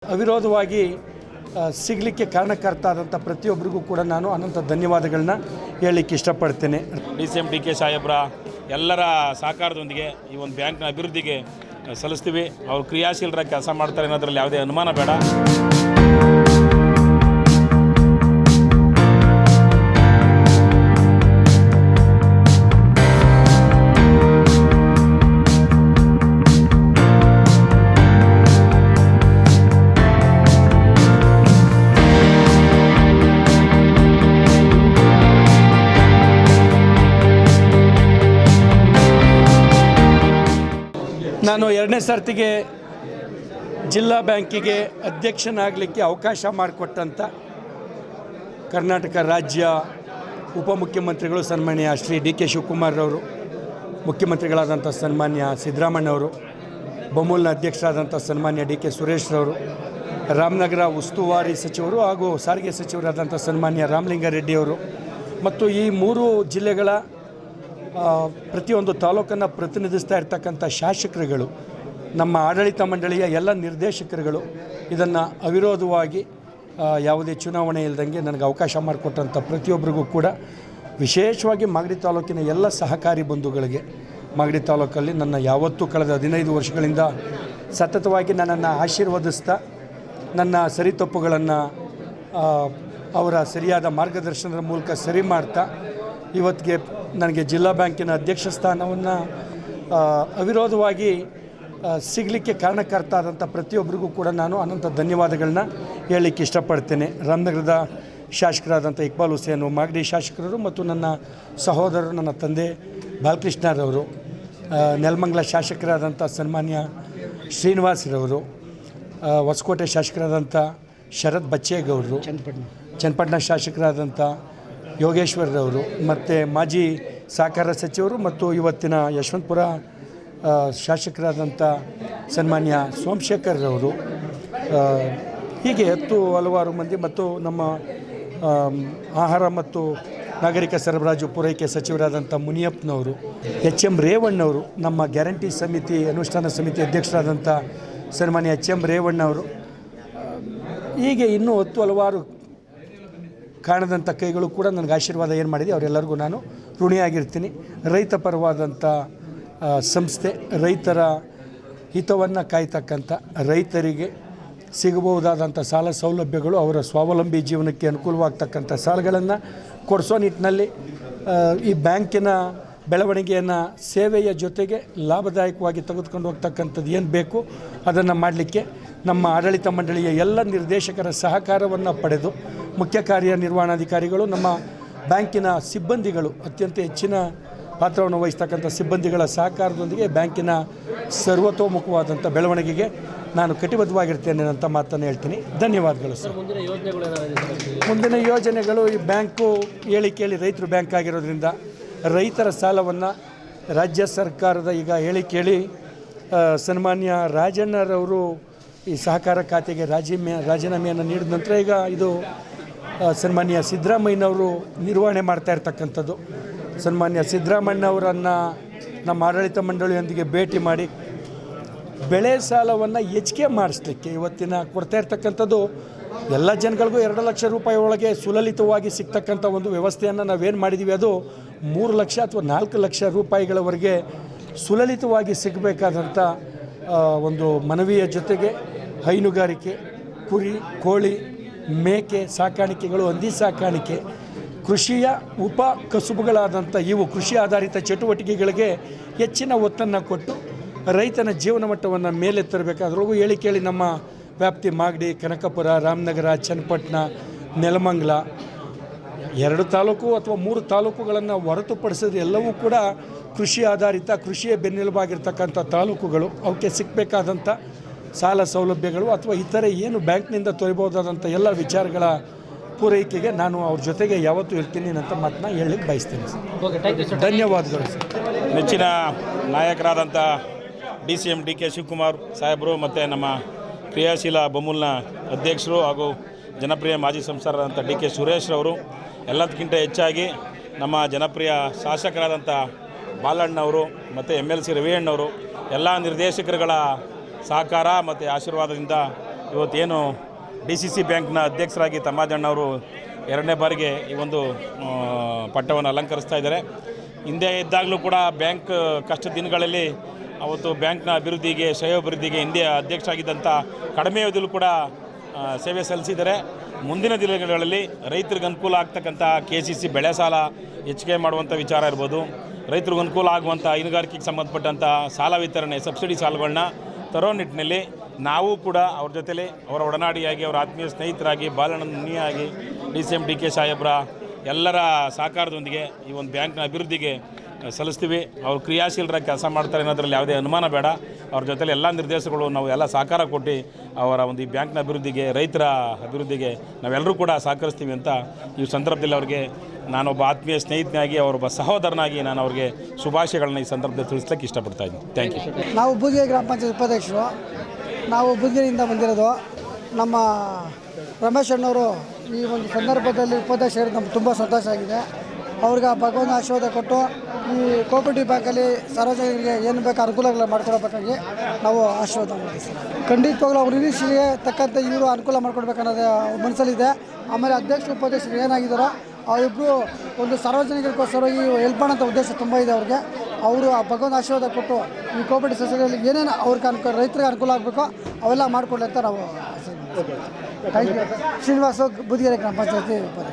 ಅವಿರೋಧವಾಗಿ ಸಿಗಲಿಕ್ಕೆ ಕಾರಣಕರ್ತಾದಂಥ ಪ್ರತಿಯೊಬ್ಬರಿಗೂ ಕೂಡ ನಾನು ಅನಂತ ಧನ್ಯವಾದಗಳನ್ನ ಹೇಳಲಿಕ್ಕೆ ಇಷ್ಟಪಡ್ತೇನೆ. ಡಿ ಕೆ ಸಾಹೇಬ್ರ ಎಲ್ಲರ ಸಹಕಾರದೊಂದಿಗೆ ಈ ಒಂದು ಬ್ಯಾಂಕ್ನ ಅಭಿವೃದ್ಧಿಗೆ ಸಲ್ಲಿಸ್ತೀವಿ. ಅವರು ಕ್ರಿಯಾಶೀಲರ ಕೆಲಸ ಮಾಡ್ತಾರೆ ಅನ್ನೋದ್ರಲ್ಲಿ ಯಾವುದೇ ಅನುಮಾನ ಬೇಡ. ನಾನು 2ನೇ ಸರ್ತಿಗೆ ಜಿಲ್ಲಾ ಬ್ಯಾಂಕಿಗೆ ಅಧ್ಯಕ್ಷನಾಗಲಿಕ್ಕೆ ಅವಕಾಶ ಮಾಡಿಕೊಟ್ಟಂಥ ಕರ್ನಾಟಕ ರಾಜ್ಯ ಉಪಮುಖ್ಯಮಂತ್ರಿಗಳು ಸನ್ಮಾನ್ಯ ಶ್ರೀ ಡಿ.ಕೆ. ಶಿವಕುಮಾರ್ರವರು, ಮುಖ್ಯಮಂತ್ರಿಗಳಾದಂಥ ಸನ್ಮಾನ್ಯ ಸಿದ್ದರಾಮಣ್ಣವರು, ಬೊಮ್ಮೂಲ್ನ ಅಧ್ಯಕ್ಷರಾದಂಥ ಸನ್ಮಾನ್ಯ ಡಿ.ಕೆ. ಸುರೇಶ್ರವರು, ರಾಮನಗರ ಉಸ್ತುವಾರಿ ಸಚಿವರು ಹಾಗೂ ಸಾರಿಗೆ ಸಚಿವರಾದಂಥ ಸನ್ಮಾನ್ಯ ರಾಮಲಿಂಗಾರೆಡ್ಡಿಯವರು ಮತ್ತು ಈ 3 ಜಿಲ್ಲೆಗಳ ಪ್ರತಿಯೊಂದು ತಾಲೂಕನ್ನು ಪ್ರತಿನಿಧಿಸ್ತಾ ಇರ್ತಕ್ಕಂಥ ಶಾಸಕರುಗಳು, ನಮ್ಮ ಆಡಳಿತ ಮಂಡಳಿಯ ಎಲ್ಲ ನಿರ್ದೇಶಕರುಗಳು ಇದನ್ನು ಅವಿರೋಧವಾಗಿ ಯಾವುದೇ ಚುನಾವಣೆ ಇಲ್ಲದಂಗೆ ನನಗೆ ಅವಕಾಶ ಮಾಡಿಕೊಟ್ಟಂಥ ಪ್ರತಿಯೊಬ್ಬರಿಗೂ ಕೂಡ, ವಿಶೇಷವಾಗಿ ಮಾಗಡಿ ತಾಲೂಕಿನ ಎಲ್ಲ ಸಹಕಾರಿ ಬಂಧುಗಳಿಗೆ, ಮಾಗಡಿ ತಾಲೂಕಲ್ಲಿ ನನ್ನ ಯಾವತ್ತೂ ಕಳೆದ 15 ವರ್ಷಗಳಿಂದ ಸತತವಾಗಿ ನನ್ನನ್ನು ಆಶೀರ್ವದಿಸ್ತಾ ನನ್ನ ಸರಿತಪ್ಪುಗಳನ್ನು ಅವರ ಸರಿಯಾದ ಮಾರ್ಗದರ್ಶನದ ಮೂಲಕ ಸರಿ ಮಾಡ್ತಾ ಇವತ್ತಿಗೆ ನನಗೆ ಜಿಲ್ಲಾ ಬ್ಯಾಂಕಿನ ಅಧ್ಯಕ್ಷ ಸ್ಥಾನವನ್ನು ಅವಿರೋಧವಾಗಿ ಸಿಗಲಿಕ್ಕೆ ಕಾರಣಕರ್ತಾದಂಥ ಪ್ರತಿಯೊಬ್ಬರಿಗೂ ಕೂಡ ನಾನು ಅನಂತ ಧನ್ಯವಾದಗಳನ್ನ ಹೇಳಲಿಕ್ಕೆ ಇಷ್ಟಪಡ್ತೇನೆ. ರಾಮನಗರದ ಶಾಸಕರಾದಂಥ ಇಕ್ಬಾಲ್ ಹುಸೇನು, ಮಾಗಡಿ ಶಾಸಕರು ಮತ್ತು ನನ್ನ ಸಹೋದರರು, ನನ್ನ ತಂದೆ ಬಾಲಕೃಷ್ಣರವರು, ನೆಲಮಂಗಲ ಶಾಸಕರಾದಂಥ ಸನ್ಮಾನ್ಯ ಶ್ರೀನಿವಾಸರವರು, ಹೊಸಕೋಟೆ ಶಾಸಕರಾದಂಥ ಶರತ್ ಬಚ್ಚೇಗೌಡರು, ಚನ್ನಪಟ್ಟಣ ಶಾಸಕರಾದಂಥ ಯೋಗೇಶ್ವರರವರು ಮತ್ತು ಮಾಜಿ ಸಹಕಾರ ಸಚಿವರು ಮತ್ತು ಇವತ್ತಿನ ಯಶವಂತಪುರ ಶಾಸಕರಾದಂಥ ಸನ್ಮಾನ್ಯ ಸೋಮಶೇಖರ್ರವರು, ಹೀಗೆ ಹಲವಾರು ಮಂದಿ ಮತ್ತು ನಮ್ಮ ಆಹಾರ ಮತ್ತು ನಾಗರಿಕ ಸರಬರಾಜು ಪೂರೈಕೆ ಸಚಿವರಾದಂಥ ಮುನಿಯಪ್ಪನವರು, ಎಚ್.ಎಂ. ರೇವಣ್ಣವರು, ನಮ್ಮ ಗ್ಯಾರಂಟಿ ಸಮಿತಿ ಅನುಷ್ಠಾನ ಸಮಿತಿ ಅಧ್ಯಕ್ಷರಾದಂಥ ಸನ್ಮಾನ್ಯ ಎಚ್.ಎಂ. ರೇವಣ್ಣವರು, ಹೀಗೆ ಇನ್ನೂ ಹಲವಾರು ಕಾಣದಂಥ ಕೈಗಳು ಕೂಡ ನನಗೆ ಆಶೀರ್ವಾದ ಏನು ಮಾಡಿದೆ ಅವರೆಲ್ಲರಿಗೂ ನಾನು ಋಣಿಯಾಗಿರ್ತೀನಿ. ರೈತ ಪರವಾದಂಥ ಸಂಸ್ಥೆ, ರೈತರ ಹಿತವನ್ನು ಕಾಯ್ತಕ್ಕಂಥ, ರೈತರಿಗೆ ಸಿಗಬಹುದಾದಂಥ ಸಾಲ ಸೌಲಭ್ಯಗಳು, ಅವರ ಸ್ವಾವಲಂಬಿ ಜೀವನಕ್ಕೆ ಅನುಕೂಲವಾಗ್ತಕ್ಕಂಥ ಸಾಲಗಳನ್ನು ಕೊಡಿಸೋ ನಿಟ್ಟಿನಲ್ಲಿ ಈ ಬ್ಯಾಂಕಿನ ಬೆಳವಣಿಗೆಯನ್ನು ಸೇವೆಯ ಜೊತೆಗೆ ಲಾಭದಾಯಕವಾಗಿ ತೆಗೆದುಕೊಂಡು ಹೋಗ್ತಕ್ಕಂಥದ್ದು ಏನು ಬೇಕು ಅದನ್ನು ಮಾಡಲಿಕ್ಕೆ ನಮ್ಮ ಆಡಳಿತ ಮಂಡಳಿಯ ಎಲ್ಲ ನಿರ್ದೇಶಕರ ಸಹಕಾರವನ್ನು ಪಡೆದು, ಮುಖ್ಯ ಕಾರ್ಯನಿರ್ವಹಣಾಧಿಕಾರಿಗಳು, ನಮ್ಮ ಬ್ಯಾಂಕಿನ ಸಿಬ್ಬಂದಿಗಳು, ಅತ್ಯಂತ ಹೆಚ್ಚಿನ ಪಾತ್ರವನ್ನು ವಹಿಸ್ತಕ್ಕಂಥ ಸಿಬ್ಬಂದಿಗಳ ಸಹಕಾರದೊಂದಿಗೆ ಬ್ಯಾಂಕಿನ ಸರ್ವತೋಮುಖವಾದಂಥ ಬೆಳವಣಿಗೆಗೆ ನಾನು ಕಟಿಬದ್ಧವಾಗಿರ್ತೇನೆ ಅಂತ ಮಾತನ್ನು ಹೇಳ್ತೀನಿ. ಧನ್ಯವಾದಗಳು ಸರ್. ಮುಂದಿನ ಯೋಜನೆಗಳು, ಈ ಬ್ಯಾಂಕು ಹೇಳಿ ಕೇಳಿ ರೈತರು ಬ್ಯಾಂಕ್ ಆಗಿರೋದ್ರಿಂದ ರೈತರ ಸಾಲವನ್ನು ರಾಜ್ಯ ಸರ್ಕಾರದ ಈಗ ಹೇಳಿ ಕೇಳಿ ಸನ್ಮಾನ್ಯ ರಾಜಣ್ಣರವರು ಈ ಸಹಕಾರ ಖಾತೆಗೆ ರಾಜೀನಾಮೆಯನ್ನು ನೀಡಿದ ನಂತರ ಈಗ ಇದು ಸನ್ಮಾನ್ಯ ಸಿದ್ದರಾಮಯ್ಯನವರು ನಿರ್ವಹಣೆ ಮಾಡ್ತಾ ಇರ್ತಕ್ಕಂಥದ್ದು. ಸನ್ಮಾನ್ಯ ಸಿದ್ದರಾಮಯ್ಯನವರನ್ನು ನಮ್ಮ ಆಡಳಿತ ಮಂಡಳಿಯೊಂದಿಗೆ ಭೇಟಿ ಮಾಡಿ ಬೆಳೆ ಸಾಲವನ್ನು ಹೆಚ್ಚಿಗೆ ಮಾಡಿಸ್ಲಿಕ್ಕೆ ಇವತ್ತಿನ ಕೊಡ್ತಾ ಇರ್ತಕ್ಕಂಥದ್ದು ಎಲ್ಲ ಜನಗಳಿಗೂ 2 ಲಕ್ಷ ರೂಪಾಯಿ ಒಳಗೆ ಸುಲಲಿತವಾಗಿ ಸಿಗ್ತಕ್ಕಂಥ ಒಂದು ವ್ಯವಸ್ಥೆಯನ್ನು ನಾವೇನು ಮಾಡಿದ್ದೀವಿ, ಅದು 3 ಲಕ್ಷ ಅಥವಾ 4 ಲಕ್ಷ ರೂಪಾಯಿಗಳವರೆಗೆ ಸುಲಲಿತವಾಗಿ ಸಿಗಬೇಕಾದಂಥ ಒಂದು ಮನವಿಯ ಜೊತೆಗೆ ಹೈನುಗಾರಿಕೆ, ಕುರಿ, ಕೋಳಿ, ಮೇಕೆ ಸಾಕಾಣಿಕೆಗಳು, ಹಂದಿ ಸಾಕಾಣಿಕೆ, ಕೃಷಿಯ ಉಪ ಕಸುಬುಗಳಾದಂಥ ಇವು ಕೃಷಿ ಆಧಾರಿತ ಚಟುವಟಿಕೆಗಳಿಗೆ ಹೆಚ್ಚಿನ ಒತ್ತನ್ನು ಕೊಟ್ಟು ರೈತನ ಜೀವನ ಮಟ್ಟವನ್ನು ಮೇಲೆ ತರಬೇಕಾದ್ರೊಳಗೂ ಹೇಳಿ ಕೇಳಿ ನಮ್ಮ ವ್ಯಾಪ್ತಿ ಮಾಗಡಿ, ಕನಕಪುರ, ರಾಮನಗರ, ಚನ್ನಪಟ್ಟಣ, ನೆಲಮಂಗಲ 2 ತಾಲೂಕು ಅಥವಾ 3 ತಾಲೂಕುಗಳನ್ನು ಹೊರತುಪಡಿಸಿದ್ರೆ ಎಲ್ಲವೂ ಕೂಡ ಕೃಷಿ ಆಧಾರಿತ, ಕೃಷಿಯ ಬೆನ್ನೆಲುಬಾಗಿರ್ತಕ್ಕಂಥ ತಾಲೂಕುಗಳು. ಅವಕ್ಕೆ ಸಿಗಬೇಕಾದಂಥ ಸಾಲ ಸೌಲಭ್ಯಗಳು ಅಥವಾ ಇತರೆ ಏನು ಬ್ಯಾಂಕ್ನಿಂದ ತೊರೆಯಬಹುದಾದಂಥ ಎಲ್ಲ ವಿಚಾರಗಳ ಪೂರೈಕೆಗೆ ನಾನು ಅವ್ರ ಜೊತೆಗೆ ಯಾವತ್ತೂ ಇರ್ತೀನಿ ಅಂತ ಮಾತನ್ನ ಹೇಳಲಿಕ್ಕೆ ಬಯಸ್ತೀನಿ ಸರ್. ಧನ್ಯವಾದಗಳು ಸರ್. ನೆಚ್ಚಿನ ನಾಯಕರಾದಂಥ ಡಿ ಕೆ ಶಿವಕುಮಾರ್ ಸಾಹೇಬರು ಮತ್ತು ನಮ್ಮ ಕ್ರಿಯಾಶೀಲ ಬೊಮ್ಮೂಲ್ನ ಅಧ್ಯಕ್ಷರು ಹಾಗೂ ಜನಪ್ರಿಯ ಮಾಜಿ ಸಂಸದರಾದಂಥ ಡಿ.ಕೆ. ಸುರೇಶ್ರವರು, ಎಲ್ಲದಕ್ಕಿಂತ ಹೆಚ್ಚಾಗಿ ನಮ್ಮ ಜನಪ್ರಿಯ ಶಾಸಕರಾದಂಥ ಬಾಲಣ್ಣವರು ಮತ್ತು MLC ರವಿಯಣ್ಣವರು, ಎಲ್ಲ ನಿರ್ದೇಶಕರುಗಳ ಸಹಕಾರ ಮತ್ತು ಆಶೀರ್ವಾದದಿಂದ ಇವತ್ತೇನು DCC ಬ್ಯಾಂಕ್ನ ಅಧ್ಯಕ್ಷರಾಗಿ ತಮ್ಮಾಜಣ್ಣವರು 2ನೇ ಬಾರಿಗೆ ಈ ಒಂದು ಪಟ್ಟವನ್ನು ಅಲಂಕರಿಸ್ತಾ ಇದ್ದಾರೆ. ಹಿಂದೆ ಇದ್ದಾಗಲೂ ಕೂಡ ಬ್ಯಾಂಕ್ ಕಷ್ಟ ದಿನಗಳಲ್ಲಿ ಅವತ್ತು ಬ್ಯಾಂಕ್ನ ಅಭಿವೃದ್ಧಿಗೆ ಶ್ರೇಯೋಭಿವೃದ್ಧಿಗೆ ಹಿಂದೆ ಅಧ್ಯಕ್ಷರಾಗಿದ್ದಂಥ ಕಡಿಮೆ ಅವಧಿಯಲ್ಲೂ ಕೂಡ ಸೇವೆ ಸಲ್ಲಿಸಿದ್ದಾರೆ. ಮುಂದಿನ ದಿನಗಳಲ್ಲಿ ರೈತರಿಗೆ ಅನುಕೂಲ ಆಗ್ತಕ್ಕಂಥ KCC ಬೆಳೆ ಸಾಲ ಹೆಚ್ಚಿಗೆ ಮಾಡುವಂಥ ವಿಚಾರ ಇರ್ಬೋದು, ರೈತರಿಗೆ ಅನುಕೂಲ ಆಗುವಂಥ ಹೈನುಗಾರಿಕೆಗೆ ಸಂಬಂಧಪಟ್ಟಂಥ ಸಾಲ ವಿತರಣೆ ಸಬ್ಸಿಡಿ ಸಾಲಗಳನ್ನ ತರೋ ನಿಟ್ಟಿನಲ್ಲಿ ನಾವು ಕೂಡ ಅವ್ರ ಜೊತೆಲಿ ಅವರ ಒಡನಾಡಿಯಾಗಿ ಅವರ ಆತ್ಮೀಯ ಸ್ನೇಹಿತರಾಗಿ ಬಾಲಣ್ಣನಿಯಾಗಿ DCM DK ಸಾಹೇಬ್ರ ಎಲ್ಲರ ಸಹಕಾರದೊಂದಿಗೆ ಈ ಒಂದು ಬ್ಯಾಂಕ್ನ ಅಭಿವೃದ್ಧಿಗೆ ಸಲ್ಲಿಸ್ತೀವಿ. ಅವರು ಕ್ರಿಯಾಶೀಲರಾಗಿ ಕೆಲಸ ಮಾಡ್ತಾರೆ ಅನ್ನೋದ್ರಲ್ಲಿ ಯಾವುದೇ ಅನುಮಾನ ಬೇಡ. ಅವ್ರ ಜೊತೆಲಿ ಎಲ್ಲ ನಿರ್ದೇಶಕರು ನಾವು ಎಲ್ಲ ಸಹಕಾರ ಕೊಟ್ಟು ಅವರ ಒಂದು ಈ ಬ್ಯಾಂಕ್ನ ಅಭಿವೃದ್ಧಿಗೆ ರೈತರ ಅಭಿವೃದ್ಧಿಗೆ ನಾವೆಲ್ಲರೂ ಕೂಡ ಸಹಕರಿಸ್ತೀವಿ ಅಂತ ಈ ಸಂದರ್ಭದಲ್ಲಿ ಅವ್ರಿಗೆ ನಾನೊಬ್ಬ ಆತ್ಮೀಯ ಸ್ನೇಹಿತನಾಗಿ ಅವರೊಬ್ಬ ಸಹೋದರನಾಗಿ ನಾನು ಅವ್ರಿಗೆ ಶುಭಾಶಯಗಳನ್ನ ಈ ಸಂದರ್ಭದಲ್ಲಿ ತಿಳಿಸ್ಲಿಕ್ಕೆ ಇಷ್ಟಪಡ್ತಾ ಇದ್ದೀನಿ. Thank you. ನಾವು ಬೂದಿಗೆರೆ ಗ್ರಾಮ ಪಂಚಾಯತ್ ಉಪಾಧ್ಯಕ್ಷರು. ನಾವು ಬೂದಿಗೆರೆಯಿಂದ ಬಂದಿರೋದು. ನಮ್ಮ ರಮೇಶ್ ಅಣ್ಣವರು ಈ ಒಂದು ಸಂದರ್ಭದಲ್ಲಿ ಉಪಾಧ್ಯಕ್ಷರು ನಮ್ಗೆ ತುಂಬ ಸಂತೋಷ ಆಗಿದೆ. ಅವ್ರಿಗೆ ಭಗವಂತ ಆಶೀರ್ವಾದ ಕೊಟ್ಟು ಈ ಕೋಆಪರೇಟಿವ್ ಬ್ಯಾಂಕಲ್ಲಿ ಸಾರ್ವಜನಿಕರಿಗೆ ಏನು ಬೇಕು ಅನುಕೂಲಗಳು ಮಾಡಿಕೊಡಬೇಕಾಗಿ ನಾವು ಆಶೀರ್ವಾದ ಮಾಡ್ತೀವಿ. ಖಂಡಿತವಾಗ್ಲೂ ಅವ್ರ ನಿರೀಕ್ಷೆಗೆ ತಕ್ಕಂತೆ ಇವರು ಅನುಕೂಲ ಮಾಡಿಕೊಡ್ಬೇಕನ್ನೋದು ಮನಸ್ಸಲ್ಲಿದೆ. ಆಮೇಲೆ ಅಧ್ಯಕ್ಷ ಉಪಾಧ್ಯಕ್ಷರು ಏನಾಗಿದ್ದಾರೋ ಅವರಿಬ್ಬರು ಒಂದು ಸಾರ್ವಜನಿಕರಿಗೋಸ್ಕರ ಈ ಹೆಲ್ಪ್ ಮಾಡೋಂಥ ಉದ್ದೇಶ ತುಂಬ ಇದೆ ಅವ್ರಿಗೆ. ಅವರು ಆ ಭಗವಂತ ಆಶೀರ್ವಾದ ಕೊಟ್ಟು ಈ ಕೋಆಪರೇಟಿವ್ ಸೊಸೈಟಿಯಲ್ಲಿ ಏನೇನು ಅವ್ರಿಗೆ ರೈತರಿಗೆ ಅನುಕೂಲ ಆಗಬೇಕೋ ಅವೆಲ್ಲ ಮಾಡಿಕೊಡ್ಲಿ ಅಂತ ನಾವು ಥ್ಯಾಂಕ್ ಯು. ಶ್ರೀನಿವಾಸ ಬೂದಿಗೆರೆ ಗ್ರಾಮ ಪಂಚಾಯತಿ ಉಪಾಧ್ಯಕ್ಷ.